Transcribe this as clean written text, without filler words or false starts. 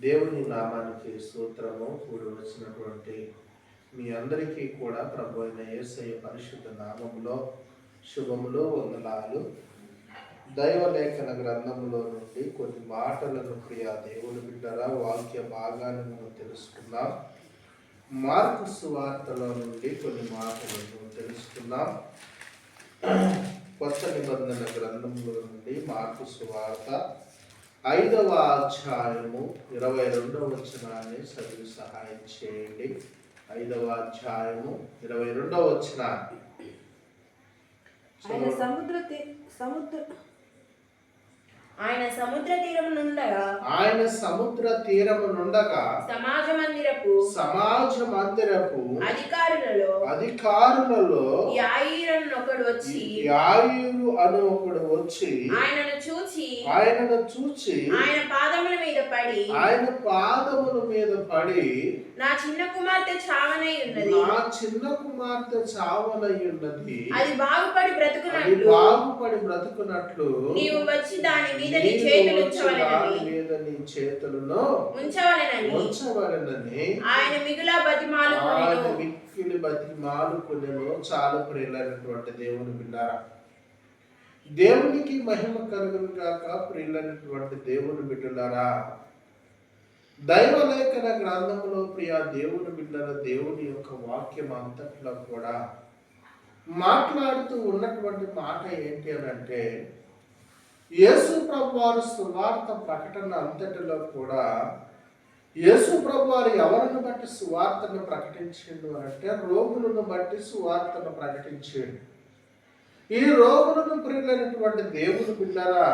దేవుని నామానికి స్తోత్రము. కూడి వచ్చినటువంటి మీ అందరికీ కూడా ప్రభు అయిన యేసయ్య పరిశుద్ధ నామములో శుభములు, వందనాలు. దైవలేఖన గ్రంథములో నుండి కొన్ని మాటలను ప్రియా దేవుని బిడ్డరా వాక్య భాగాన్ని మనం తెలుసుకున్నాం. మార్కు సువార్తలో నుండి కొన్ని మాటలను తెలుసుకున్నాం. కొత్త నిబంధన గ్రంథముల నుండి మార్కు సువార్త 5వ అధ్యాయము 22వ వచనాన్ని చదివి సహాయం చేయండి. 5వ అధ్యాయము 22వ వచనాన్ని. ఆయన సముద్ర తీరము నుండగా సమాజ మందిరపు అధికారులలో యాయీరు అను ఒకడు వచ్చి ఆయనను చూచి ఆయన పాదముల మీద పడి నా చిన్న కుమార్తె చావనై ఉన్నది, అది బాగుపడి బ్రతుకునట్లు నీవు వచ్చి దాని మీద నీ చేతులను ఉంచవలెనని ఆయన మిగిలి బతిమాలుకొనెను. చాలా ప్రియులైనటువంటి దేవుని బిడ్డారా, దేవునికి మహిమ కలుగును గాక. ప్రియులైనటువంటి దేవుని బిడ్డలారా, దైవలేఖన గ్రంథంలో ప్రియా దేవుని బిడ్డల దేవుని యొక్క వాక్యం అంతట్లో కూడా మాట్లాడుతూ ఉన్నటువంటి మాట ఏంటి అని అంటే, యేసు ప్రభు వారు సువార్త ప్రకటన అంతటిలో కూడా యేసు ప్రభు వారు ఎవరిని బట్టి సువార్తను ప్రకటించిండు అంటే రోగులను బట్టి సువార్తను ప్రకటించాడు. ఈ రోగులను ప్రియులైనటువంటి దేవుని బిడ్డలారా,